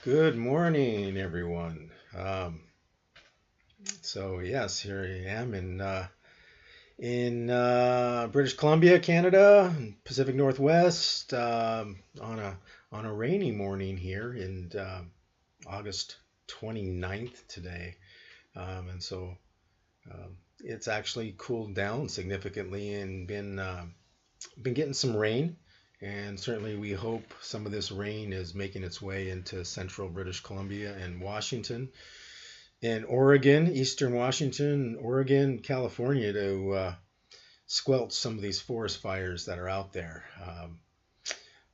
Good morning, everyone. So yes, here I am in British Columbia, Canada, Pacific Northwest, on a rainy morning here in August 29th today, and so it's actually cooled down significantly and been getting some rain. And certainly, we hope some of this rain is making its way into central British Columbia and Washington in Oregon, Eastern Washington, Oregon, California to squelch some of these forest fires that are out there.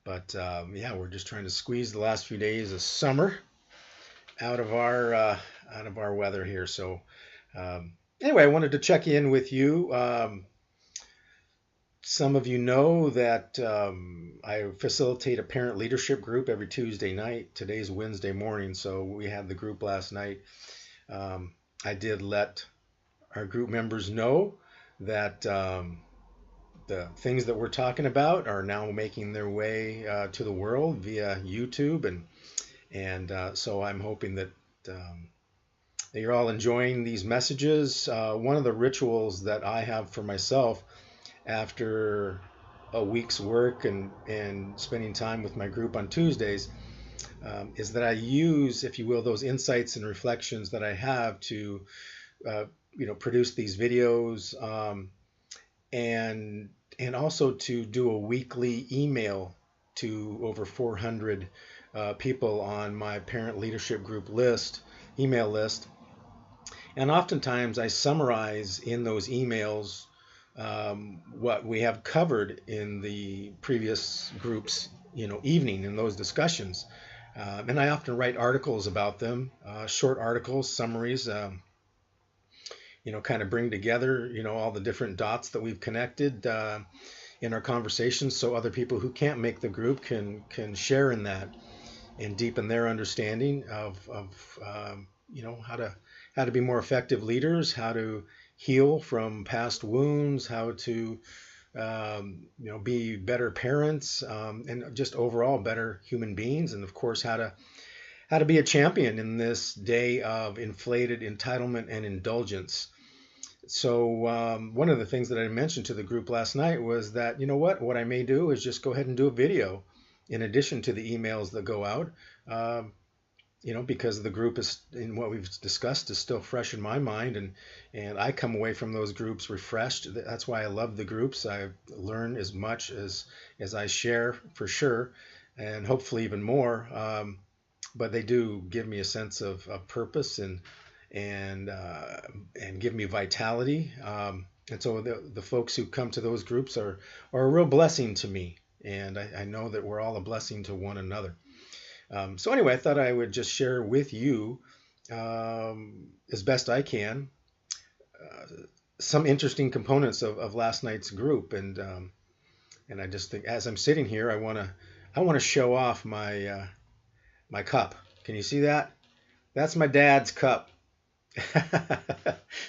But yeah, we're just trying to squeeze the last few days of summer out of our weather here. So anyway, I wanted to check in with you. Some of you know that I facilitate a parent leadership group every Tuesday night. Today's Wednesday morning, so we had the group last night. I did let our group members know that the things that we're talking about are now making their way to the world via YouTube, and so I'm hoping that you're all enjoying these messages. One of the rituals that I have for myself after a week's work and spending time with my group on Tuesdays is that I use, if you will, those insights and reflections that I have to, produce these videos, and also to do a weekly email to over 400 people on my parent leadership group email list. And oftentimes I summarize in those emails what we have covered in the previous group's evening in those discussions. And I often write articles about them, short articles, summaries, kind of bring together, all the different dots that we've connected in our conversations, so other people who can't make the group can share in that and deepen their understanding of how to be more effective leaders, how to heal from past wounds, how to be better parents, and just overall better human beings, and of course how to be a champion in this day of inflated entitlement and indulgence. So one of the things that I mentioned to the group last night was that, what I may do is just go ahead and do a video in addition to the emails that go out, because the group is, in what we've discussed, is still fresh in my mind, and I come away from those groups refreshed. That's why I love the groups. I learn as much as I share, for sure, and hopefully even more. But they do give me a sense of purpose and give me vitality. And so the folks who come to those groups are a real blessing to me, and I know that we're all a blessing to one another. So anyway, I thought I would just share with you, as best I can, some interesting components of last night's group, and I just think, as I'm sitting here, I want to show off my my cup. Can you see that? That's my dad's cup.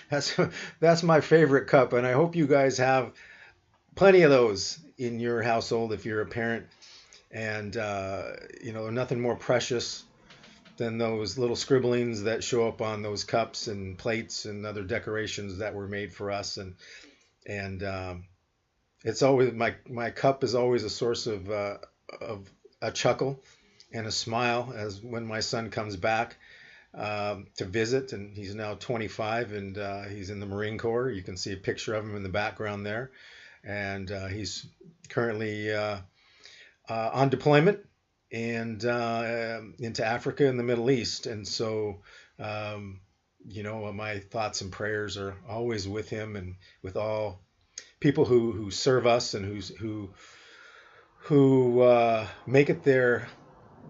that's my favorite cup, and I hope you guys have plenty of those in your household if you're a parent. And nothing more precious than those little scribblings that show up on those cups and plates and other decorations that were made for us. And it's always, my cup is always a source of a chuckle and a smile as when my son comes back to visit, and he's now 25, and he's in the Marine Corps. You can see a picture of him in the background there, and he's currently on deployment and into Africa and the Middle East. And so, my thoughts and prayers are always with him and with all people who serve us and who make it their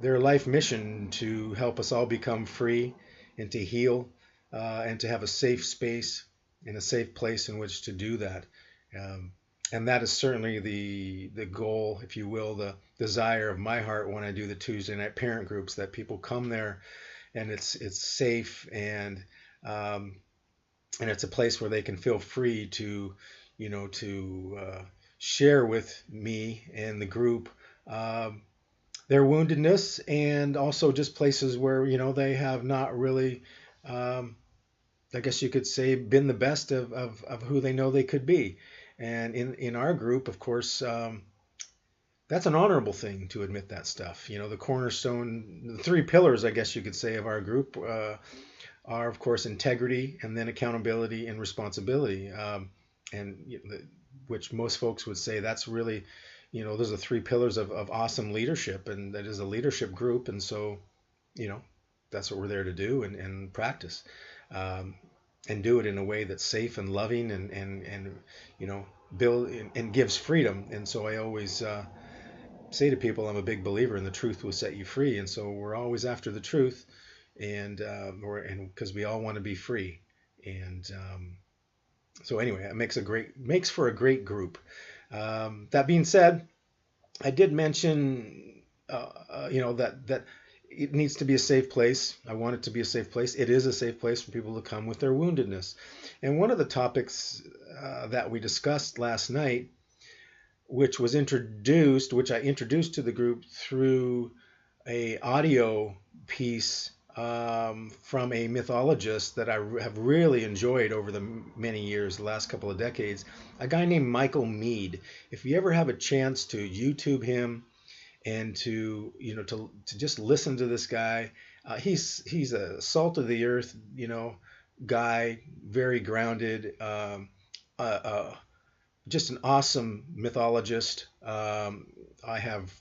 life mission to help us all become free and to heal and to have a safe space and a safe place in which to do that. And that is certainly the goal, if you will, the desire of my heart when I do the Tuesday night parent groups, that people come there and it's safe, and it's a place where they can feel free to share with me and the group their woundedness, and also just places where they have not really, I guess you could say, been the best of who they know they could be. And in our group, of course, that's an honorable thing to admit that stuff. The cornerstone, the three pillars, I guess you could say, of our group are, of course, integrity, and then accountability and responsibility. Which most folks would say that's really, those are three pillars of awesome leadership, and that is a leadership group. And so, that's what we're there to do and practice, and do it in a way that's safe and loving, and build and gives freedom. And so I always say to people, I'm a big believer in the truth will set you free. And so we're always after the truth, and because we all want to be free. And so anyway, it makes for a great group. That being said, I did mention that it needs to be a safe place. I want it to be a safe place. It is a safe place for people to come with their woundedness. And one of the topics that we discussed last night, which I introduced to the group through a audio piece from a mythologist that I have really enjoyed over the many years, the last couple of decades, a guy named Meade. If you ever have a chance to YouTube him and to just listen to this guy, he's a salt of the earth, guy, very grounded, just an awesome mythologist. I have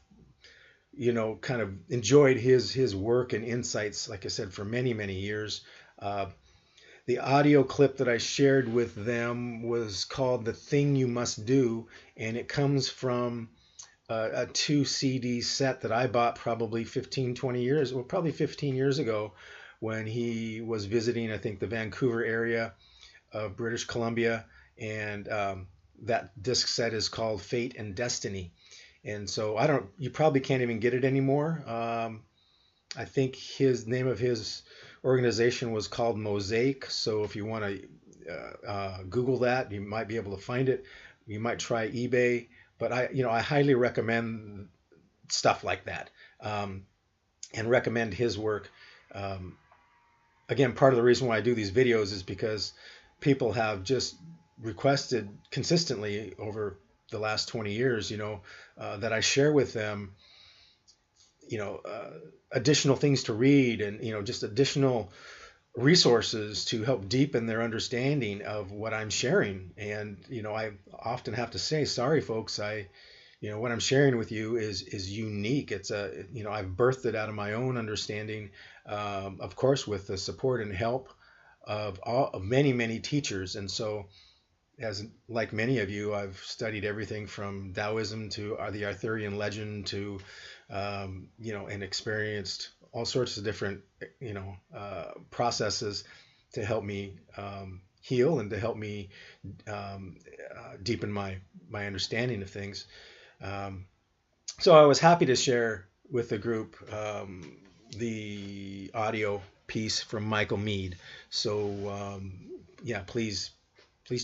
kind of enjoyed his work and insights, like I said, for many, many years. The audio clip that I shared with them was called "The Thing You Must Do," and it comes from a 2 CD set that I bought probably 15 years ago, when he was visiting, I think, the Vancouver area of British Columbia. And that disc set is called Fate and Destiny. And so you probably can't even get it anymore. I think his name of his organization was called Mosaic. So if you want to Google that, you might be able to find it. You might try eBay, but I highly recommend stuff like that, and recommend his work. Again, part of the reason why I do these videos is because people have just requested consistently over the last 20 years, that I share with them, additional things to read, and, just additional resources to help deepen their understanding of what I'm sharing. And, I often have to say, sorry, folks, what I'm sharing with you is unique. It's I've birthed it out of my own understanding, of course, with the support and help of many, many teachers. And so, like many of you, I've studied everything from Taoism to the Arthurian legend to, and experienced all sorts of different, processes to help me heal and to help me deepen my understanding of things. So I was happy to share with the group the audio piece from Meade. So please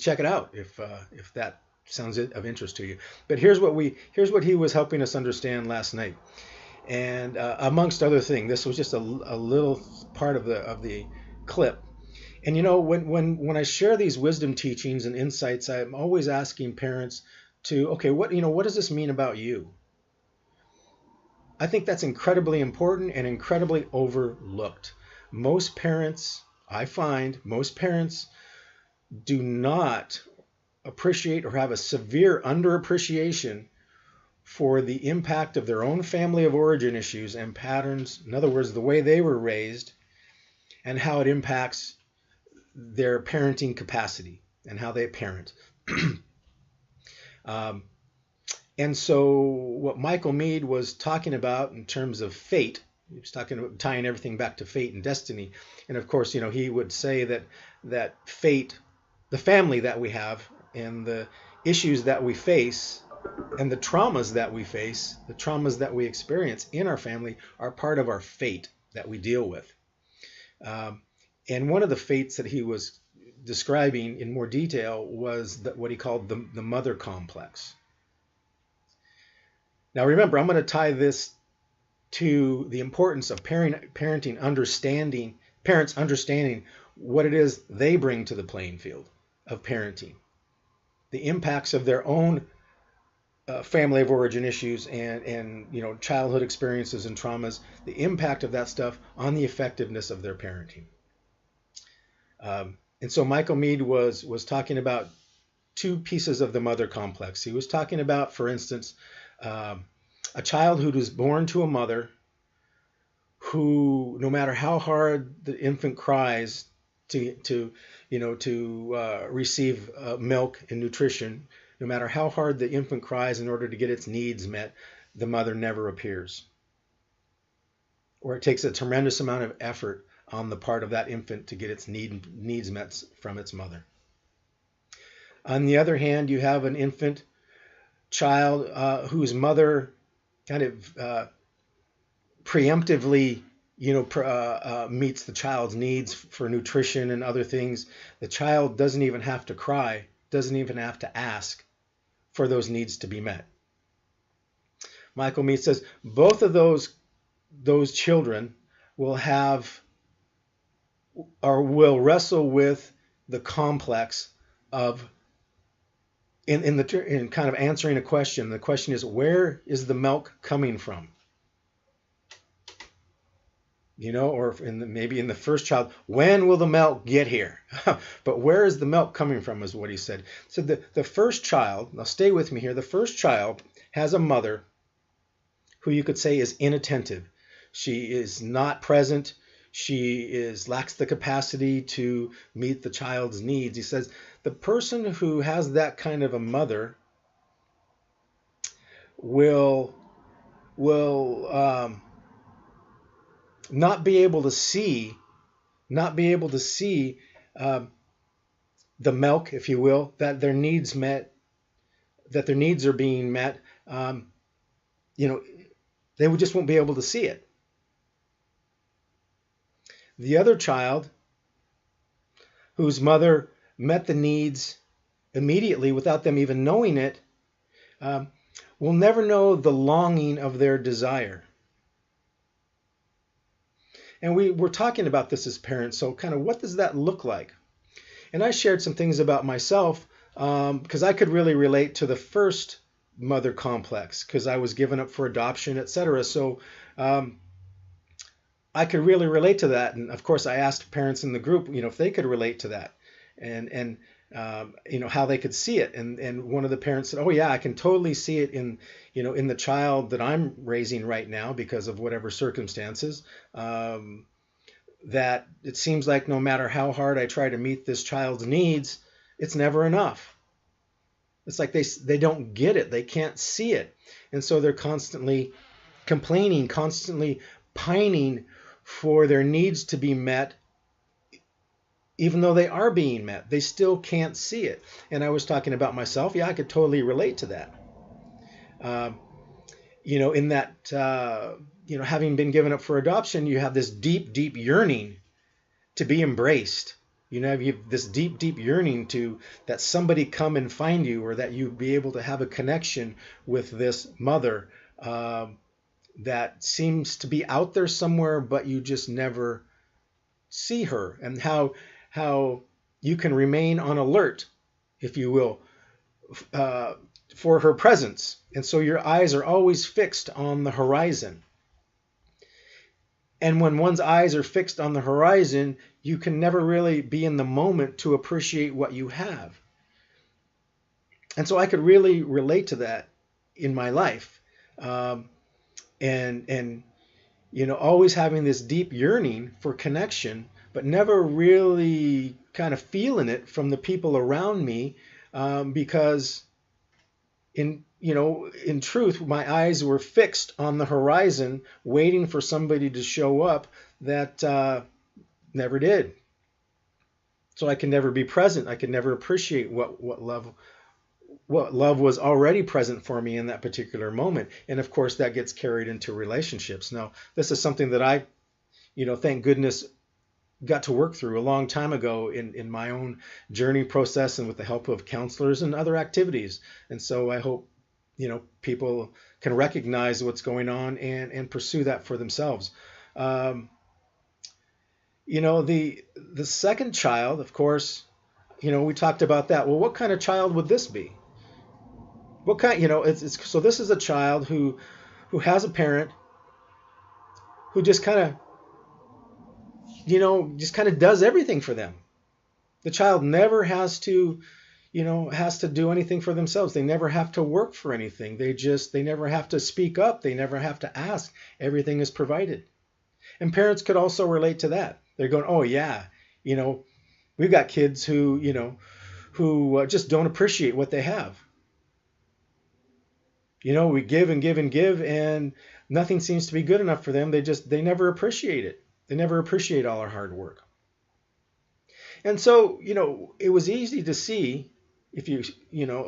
check it out if that sounds of interest to you. But here's what he was helping us understand last night, and amongst other things, this was just a little part of the clip. And when I share these wisdom teachings and insights, I'm always asking parents to, okay, what does this mean about you? I think that's incredibly important and incredibly overlooked. I find most parents do not appreciate or have a severe underappreciation for the impact of their own family of origin issues and patterns. In other words, the way they were raised and how it impacts their parenting capacity and how they parent. And so what Meade was talking about in terms of fate, he was talking about tying everything back to fate and destiny. And of course, he would say that fate, the family that we have and the issues that we face and the traumas that we face, the traumas that we experience in our family are part of our fate that we deal with. And one of the fates that he was describing in more detail was what he called the mother complex. Now remember, I'm going to tie this to the importance of parenting understanding, parents understanding what it is they bring to the playing field of parenting, the impacts of their own family of origin issues and childhood experiences and traumas, the impact of that stuff on the effectiveness of their parenting. And so Michael Meade was talking about two pieces of the mother complex. He was talking about, for instance, a child who was born to a mother who, no matter how hard the infant cries to receive milk and nutrition, no matter how hard the infant cries in order to get its needs met, the mother never appears. Or it takes a tremendous amount of effort on the part of that infant to get its needs met from its mother. On the other hand, you have an infant child whose mother kind of preemptively meets the child's needs for nutrition and other things. The child doesn't even have to cry, doesn't even have to ask for those needs to be met. Michael Meade says both of those children will have or will wrestle with the complex of in kind of answering a question. The question is, where is the milk coming from? Or maybe in the first child, when will the milk get here? But where is the milk coming from is what he said. So the first child, now stay with me here, the first child has a mother who you could say is inattentive. She is not present. She lacks the capacity to meet the child's needs. He says the person who has that kind of a mother will not be able to see the milk, if you will, that their needs are being met. They just won't be able to see it. The other child, whose mother met the needs immediately without them even knowing it, will never know the longing of their desire. And we're talking about this as parents, so kind of what does that look like? And I shared some things about myself because I could really relate to the first mother complex because I was given up for adoption, etc. So I could really relate to that. And of course, I asked parents in the group, if they could relate to that and how they could see it. And one of the parents said, oh yeah, I can totally see it in the child that I'm raising right now because of whatever circumstances, that it seems like no matter how hard I try to meet this child's needs, it's never enough. It's like they don't get it. They can't see it. And so they're constantly complaining, constantly pining for their needs to be met. Even though they are being met, they still can't see it. And I was talking about myself. Yeah, I could totally relate to that. In that, having been given up for adoption, you have this deep, deep yearning to be embraced. You have this deep, deep yearning that somebody come and find you, or that you be able to have a connection with this mother that seems to be out there somewhere, but you just never see her. And how you can remain on alert, if you will, for her presence. And so your eyes are always fixed on the horizon. And when one's eyes are fixed on the horizon, you can never really be in the moment to appreciate what you have. And so I could really relate to that in my life. And always having this deep yearning for connection, but never really kind of feeling it from the people around me, because in truth, my eyes were fixed on the horizon, waiting for somebody to show up that never did. So I can never be present. I can never appreciate what love was already present for me in that particular moment. And of course, that gets carried into relationships. Now, this is something that I, thank goodness, got to work through a long time ago in my own journey process and with the help of counselors and other activities. And so I hope, people can recognize what's going on and pursue that for themselves. Um, the second child, of course, we talked about that. Well, what kind of child would this be? What kind, so this is a child who has a parent who just kind of, does everything for them. The child never has to do anything for themselves. They never have to work for anything. They never have to speak up. They never have to ask. Everything is provided. And parents could also relate to that. They're going, oh yeah, we've got kids who just don't appreciate what they have. We give and give and give, and nothing seems to be good enough for them. They never appreciate it. They never appreciate all our hard work. And so, it was easy to see if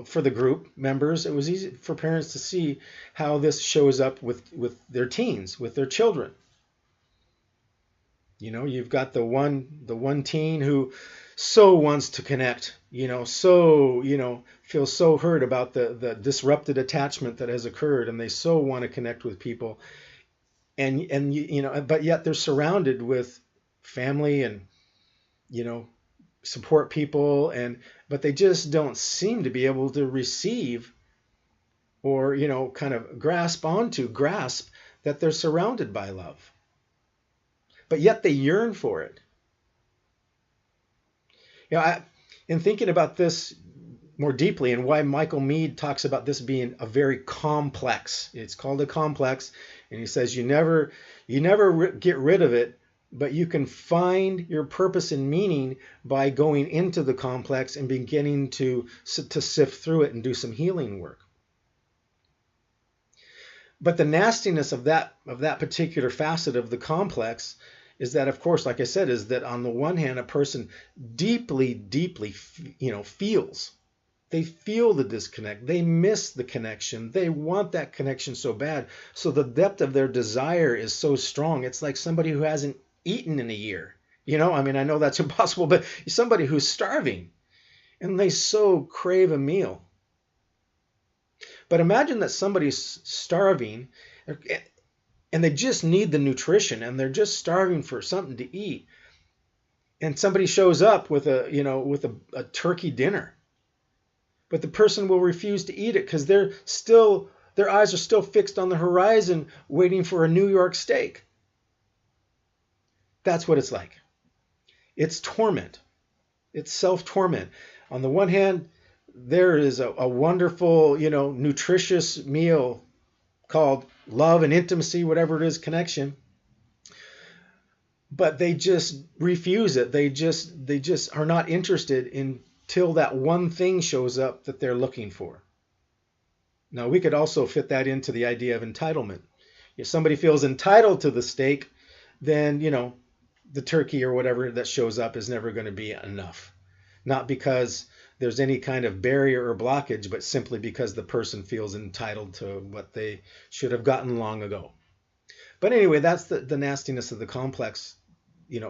for the group members, it was easy for parents to see how this shows up with their teens, with their children. You've got the one teen who so wants to connect, feels so hurt about the disrupted attachment that has occurred, and they so want to connect with people. But yet they're surrounded with family and, support people, but they just don't seem to be able to receive or, kind of grasp that they're surrounded by love. But yet they yearn for it. In thinking about this more deeply and why Michael Meade talks about this being a very complex, it's called a complex, and he says you never get rid of it, but you can find your purpose and meaning by going into the complex and beginning to sift through it and do some healing work. But the nastiness of that particular facet of the complex is that, of course, like I said, is that on the one hand, a person deeply, deeply, feels. They feel the disconnect. They miss the connection. They want that connection so bad. So the depth of their desire is so strong. It's like somebody who hasn't eaten in a year. I know that's impossible, but somebody who's starving and they so crave a meal. But imagine that somebody's starving and they just need the nutrition and they're just starving for something to eat. And somebody shows up with a turkey dinner. But the person will refuse to eat it because their eyes are still fixed on the horizon waiting for a New York steak. That's what it's like. It's torment. It's self-torment. On the one hand, there is a wonderful, nutritious meal called love and intimacy, whatever it is, connection. But they just refuse it. They just are not interested until that one thing shows up that they're looking for. Now, we could also fit that into the idea of entitlement. If somebody feels entitled to the steak, then, the turkey or whatever that shows up is never going to be enough. Not because there's any kind of barrier or blockage, but simply because the person feels entitled to what they should have gotten long ago. But anyway, that's the nastiness of the complex,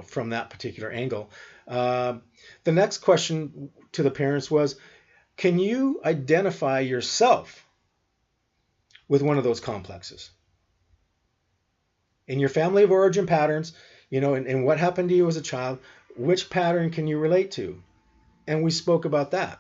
from that particular angle. The next question to the parents was, can you identify yourself with one of those complexes? In your family of origin patterns, and what happened to you as a child, which pattern can you relate to? And we spoke about that.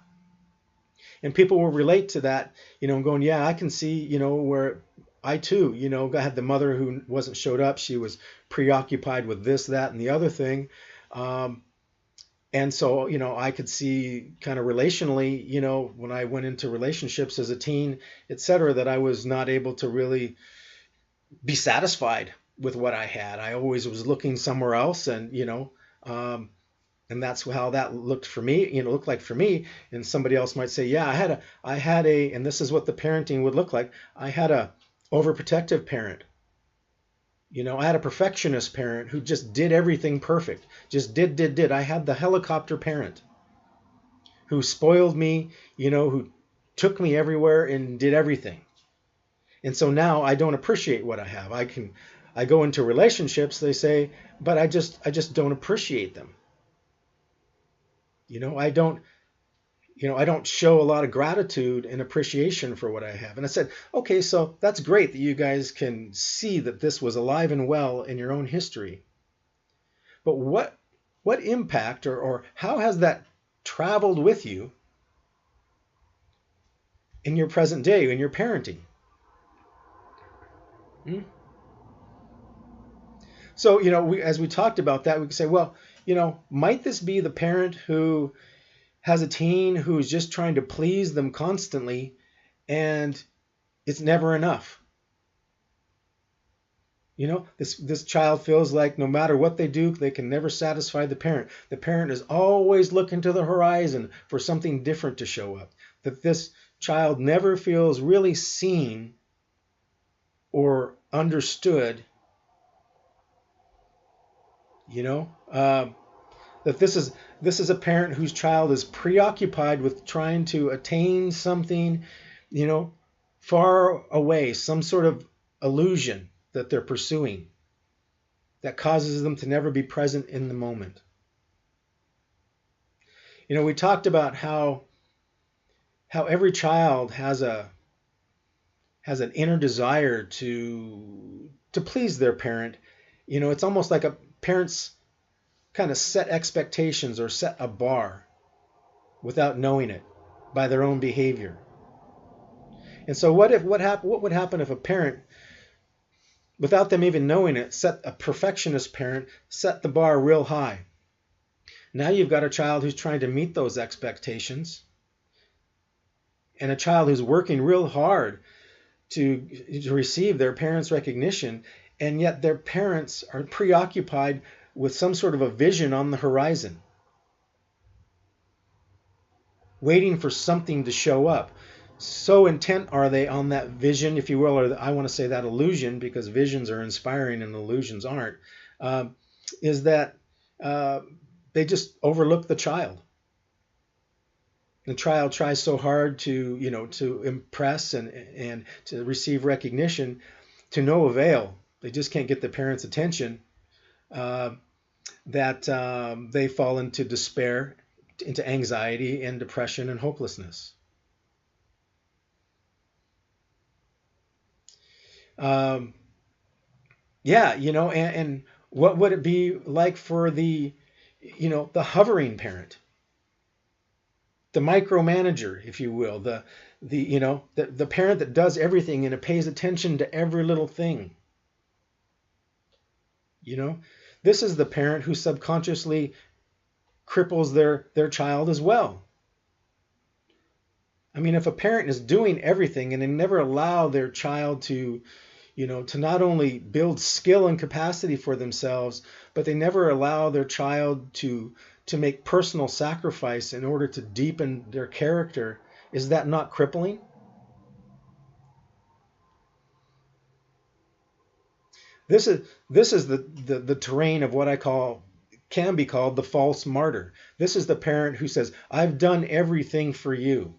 And people will relate to that, going, yeah, I can see, where I too, I had the mother who wasn't showed up. She was preoccupied with this, that, and the other thing. And so, I could see kind of relationally, when I went into relationships as a teen, etc., that I was not able to really be satisfied with what I had. I always was looking somewhere else, and and that's how that looked for me. Looked like for me. And somebody else might say, yeah, I had a, and this is what the parenting would look like. I had a overprotective parent. I had a perfectionist parent who just did everything perfect. Just did. I had the helicopter parent who spoiled me, who took me everywhere and did everything. And so now I don't appreciate what I have. I go into relationships, they say, but I just don't appreciate them. I don't, I don't show a lot of gratitude and appreciation for what I have. And I said, okay, so that's great that you guys can see that this was alive and well in your own history. But what impact or how has that traveled with you in your present day, in your parenting? Hmm? So, as we talked about that, we could say, well, might this be the parent who has a teen who's just trying to please them constantly and it's never enough? This child feels like no matter what they do, they can never satisfy the parent. The parent is always looking to the horizon for something different to show up. That this child never feels really seen or understood. That this is a parent whose child is preoccupied with trying to attain something, far away, some sort of illusion that they're pursuing that causes them to never be present in the moment. We talked about how every child has an inner desire to please their parent. It's almost like a parent's kind of set expectations or set a bar without knowing it by their own behavior. And so what would happen if a parent, without them even knowing it, a perfectionist parent set the bar real high? Now you've got a child who's trying to meet those expectations and a child who's working real hard to receive their parents' recognition, and yet their parents are preoccupied with some sort of a vision on the horizon, waiting for something to show up. So intent are they on that vision, if you will, or I want to say that illusion, because visions are inspiring and illusions aren't, is that they just overlook the child. The child tries so hard to impress and to receive recognition, to no avail. They just can't get the parents' attention. That they fall into despair, into anxiety and depression and hopelessness. And what would it be like for the hovering parent, the micromanager, if you will, the parent that does everything and it pays attention to every little thing? This is the parent who subconsciously cripples their child as well. I mean, if a parent is doing everything and they never allow their child to not only build skill and capacity for themselves, but they never allow their child to make personal sacrifice in order to deepen their character, is that not crippling? This is the terrain of what can be called the false martyr. This is the parent who says, I've done everything for you.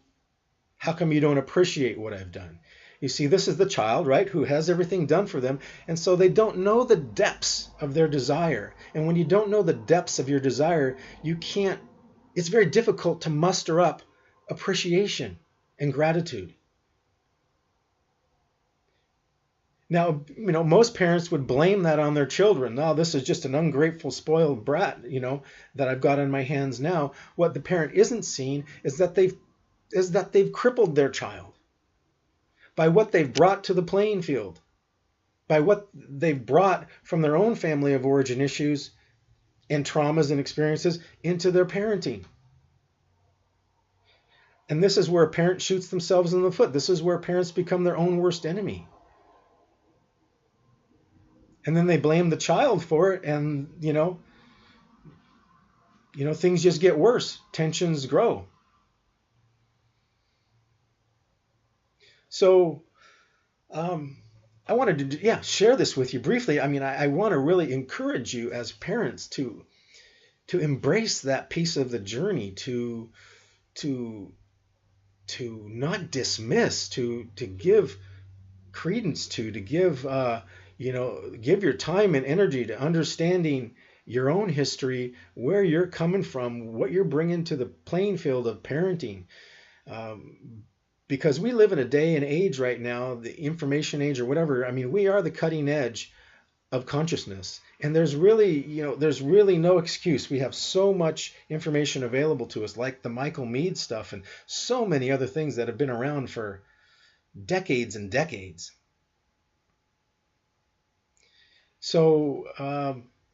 How come you don't appreciate what I've done? You see, this is the child, right, who has everything done for them, and so they don't know the depths of their desire. And when you don't know the depths of your desire, it's very difficult to muster up appreciation and gratitude. Now, most parents would blame that on their children. No, this is just an ungrateful, spoiled brat, that I've got on my hands now. What the parent isn't seeing is that they've crippled their child by what they've brought to the playing field, by what they've brought from their own family of origin issues and traumas and experiences into their parenting. And this is where a parent shoots themselves in the foot. This is where parents become their own worst enemy. And then they blame the child for it, and things just get worse. Tensions grow. So I wanted to share this with you briefly. I mean, I want to really encourage you as parents to embrace that piece of the journey, to not dismiss, to give credence to give give your time and energy to understanding your own history, where you're coming from, what you're bringing to the playing field of parenting. Because we live in a day and age right now, the information age or whatever. I mean, we are the cutting edge of consciousness, and there's really no excuse. We have so much information available to us, like the Michael Meade stuff and so many other things that have been around for decades and decades. So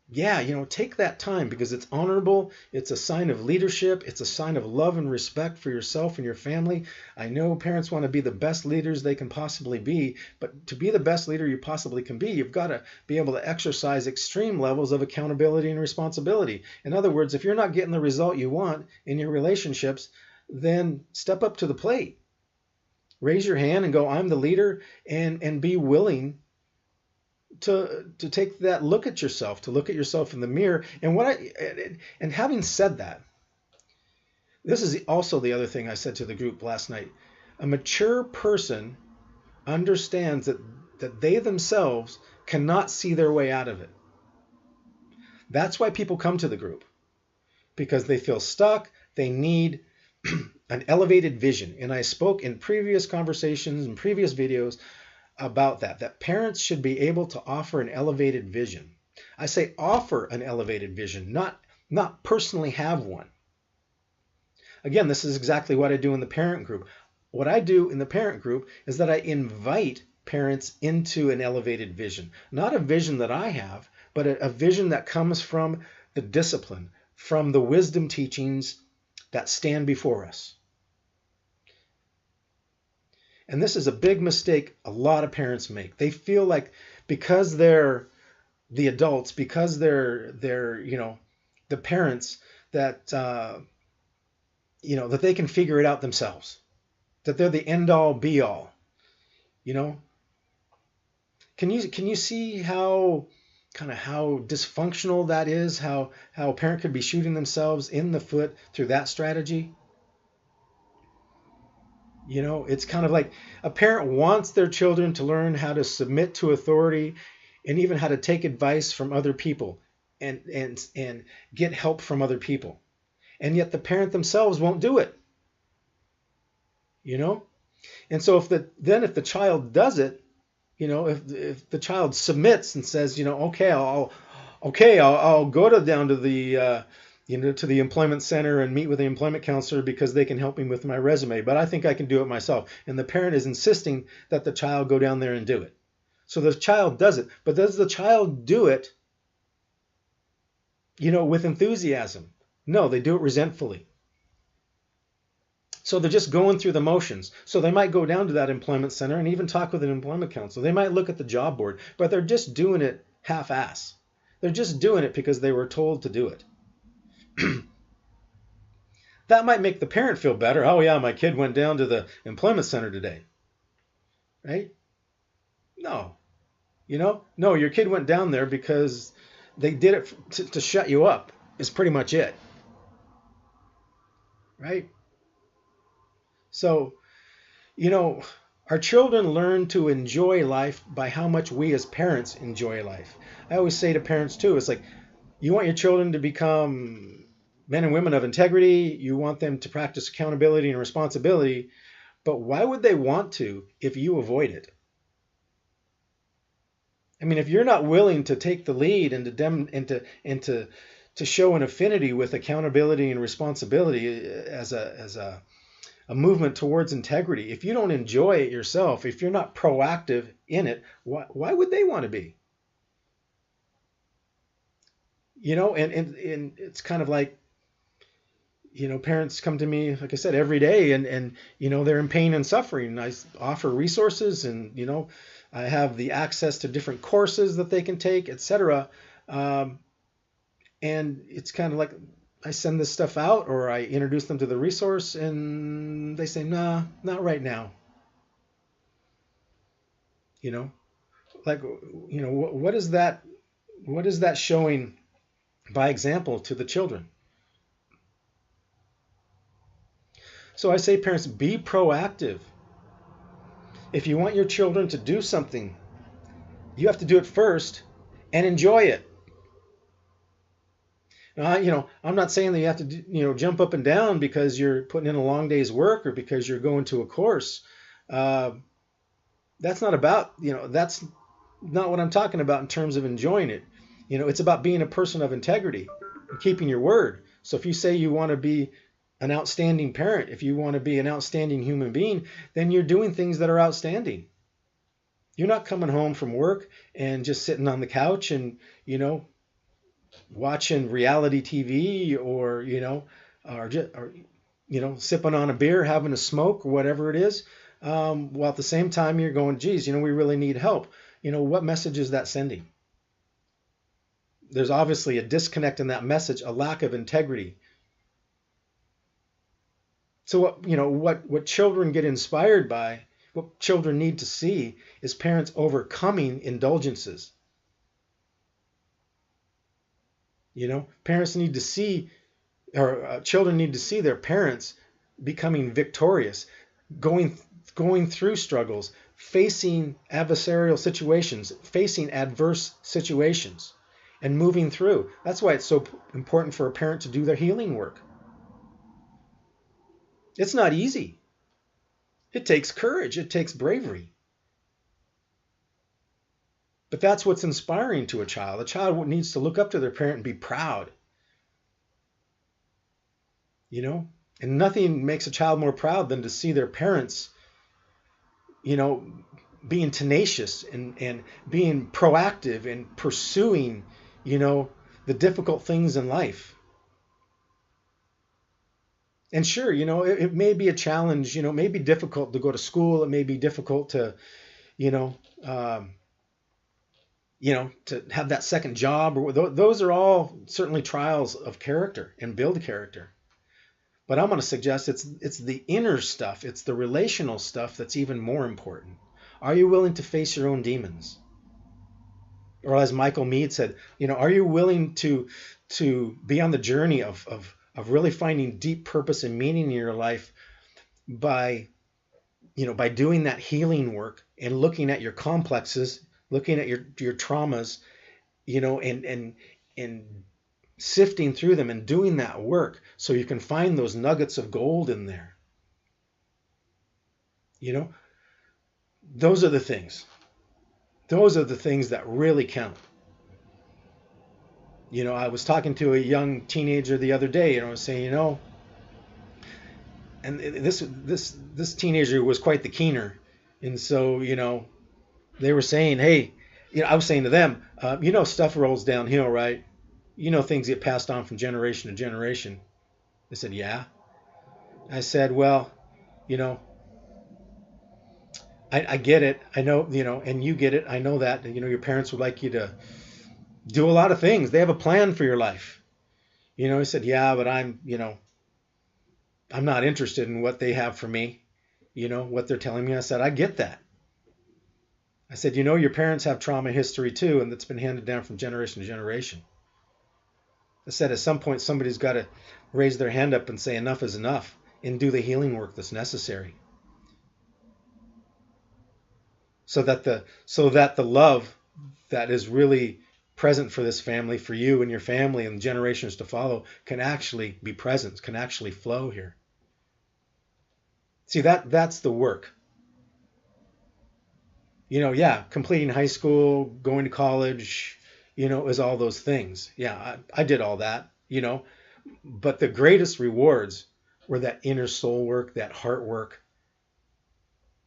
yeah, take that time, because it's honorable. It's a sign of leadership. It's a sign of love and respect for yourself and your family. I know parents want to be the best leaders they can possibly be, but to be the best leader you possibly can be, you've got to be able to exercise extreme levels of accountability and responsibility. In other words, if you're not getting the result you want in your relationships, then step up to the plate. Raise your hand and go, I'm the leader, and be willing to take that look at yourself, to look at yourself in the mirror. And having said that, this is also the other thing I said to the group last night. A mature person understands that they themselves cannot see their way out of it. That's why people come to the group, because they feel stuck. They need an elevated vision. And I spoke in previous conversations and previous videos about that parents should be able to offer an elevated vision. I say offer an elevated vision, not personally have one. Again, this is exactly what I do in the parent group. What I do in the parent group is that I invite parents into an elevated vision. Not a vision that I have, but a vision that comes from the discipline, from the wisdom teachings that stand before us. And this is a big mistake a lot of parents make. They feel like because they're the adults, because they're the parents, that that they can figure it out themselves, that they're the end all be all. Can you see how dysfunctional that is? How a parent could be shooting themselves in the foot through that strategy? It's kind of like a parent wants their children to learn how to submit to authority, and even how to take advice from other people and get help from other people. And yet the parent themselves won't do it. And so if the child does it, if the child submits and says, okay, I'll go down to the to the employment center and meet with the employment counselor because they can help me with my resume, but I think I can do it myself. And the parent is insisting that the child go down there and do it. So the child does it, but does the child do it, with enthusiasm? No, they do it resentfully. So they're just going through the motions. So they might go down to that employment center and even talk with an employment counselor. They might look at the job board, but they're just doing it half-ass. They're just doing it because they were told to do it. That might make the parent feel better. Oh yeah, my kid went down to the employment center today. Right? No. No, your kid went down there because they did it to shut you up, is pretty much it. Right? So, our children learn to enjoy life by how much we as parents enjoy life. I always say to parents too, it's like, you want your children to become men and women of integrity. You want them to practice accountability and responsibility. But why would they want to if you avoid it? I mean, if you're not willing to take the lead and to show an affinity with accountability and responsibility as a movement towards integrity, if you don't enjoy it yourself, if you're not proactive in it, why would they want to be? And it's kind of like, parents come to me, like I said, every day, and they're in pain and suffering. I offer resources, and I have the access to different courses that they can take, etc. And it's kind of like I send this stuff out, or I introduce them to the resource, and they say, nah, not right now. What is that? What is that showing by example to the children? So I say, parents, be proactive. If you want your children to do something, you have to do it first and enjoy it. I'm not saying that you have to jump up and down because you're putting in a long day's work or because you're going to a course. Uh, that's not about, that's not what I'm talking about in terms of enjoying it. It's about being a person of integrity and keeping your word. So if you say you want to be an outstanding parent, if you want to be an outstanding human being, then you're doing things that are outstanding. You're not coming home from work and just sitting on the couch and, watching reality TV or, sipping on a beer, having a smoke or whatever it is. While at the same time you're going, geez, we really need help. What message is that sending? There's obviously a disconnect in that message, a lack of integrity. So what children get inspired by, what children need to see is parents overcoming indulgences. Parents need to see, or children need to see their parents becoming victorious, going through struggles, facing adversarial situations, facing adverse situations, and moving through. That's why it's so important for a parent to do their healing work. It's not easy. It takes courage. It takes bravery. But that's what's inspiring to a child. A child needs to look up to their parent and be proud. And nothing makes a child more proud than to see their parents, being tenacious and being proactive and pursuing, the difficult things in life. And sure, it may be a challenge, it may be difficult to go to school. It may be difficult to, to have that second job. Or those are all certainly trials of character and build character. But I'm going to suggest it's the inner stuff. It's the relational stuff that's even more important. Are you willing to face your own demons? Or as Michael Meade said, are you willing to be on the journey of really finding deep purpose and meaning in your life by doing that healing work and looking at your complexes, looking at your traumas, and sifting through them and doing that work so you can find those nuggets of gold in there. Those are the things. Those are the things that really count. I was talking to a young teenager the other day, and I was saying, and this teenager was quite the keener, and so they were saying, hey, I was saying to them, stuff rolls downhill, right? Things get passed on from generation to generation. They said, yeah. I said, well, I get it. I know, and you get it. I know that, your parents would like you to do a lot of things. They have a plan for your life. He said, yeah, but I'm not interested in what they have for me, what they're telling me. I said, I get that. I said, your parents have trauma history too, and that's been handed down from generation to generation. I said, at some point, somebody's got to raise their hand up and say enough is enough and do the healing work that's necessary. So that the love that is really present for this family, for you and your family and generations to follow, can actually be present, can actually flow here. See, that's the work. Completing high school, going to college, is all those things. Yeah, I did all that, but the greatest rewards were that inner soul work, that heart work,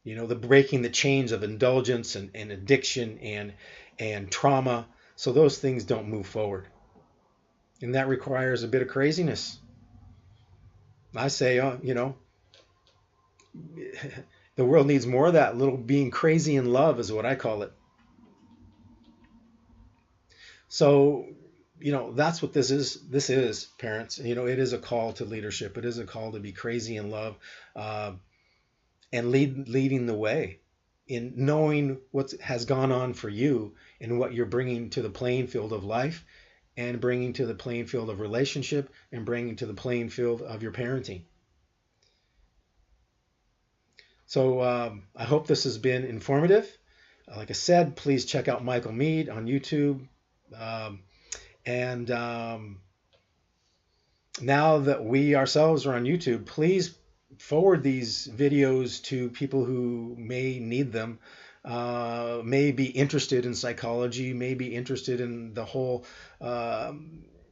the breaking the chains of indulgence and addiction and trauma. So those things don't move forward. And that requires a bit of craziness. I say, the world needs more of that. Little being crazy in love is what I call it. So, that's what this is. This is, parents. It is a call to leadership. It is a call to be crazy in love, and leading the way in knowing what has gone on for you and what you're bringing to the playing field of life, and bringing to the playing field of relationship, and bringing to the playing field of your parenting. So I hope this has been informative. Like I said, please check out Michael Meade on YouTube. And now that we ourselves are on YouTube, please forward these videos to people who may need them, may be interested in psychology, may be interested in the whole uh,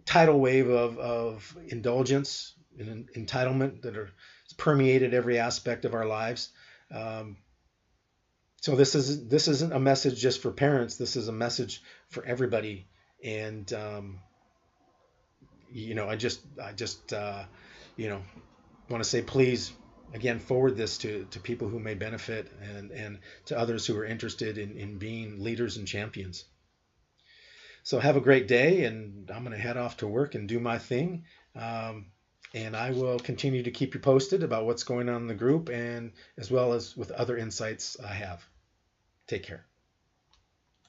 tidal wave of indulgence and entitlement that are permeated every aspect of our lives. Um, so this isn't a message just for parents. This is a message for everybody. And I just want to say, please, again, forward this to people who may benefit, and to others who are interested in being leaders and champions. So have a great day, and I'm going to head off to work and do my thing. And I will continue to keep you posted about what's going on in the group, and as well as with other insights I have. Take care.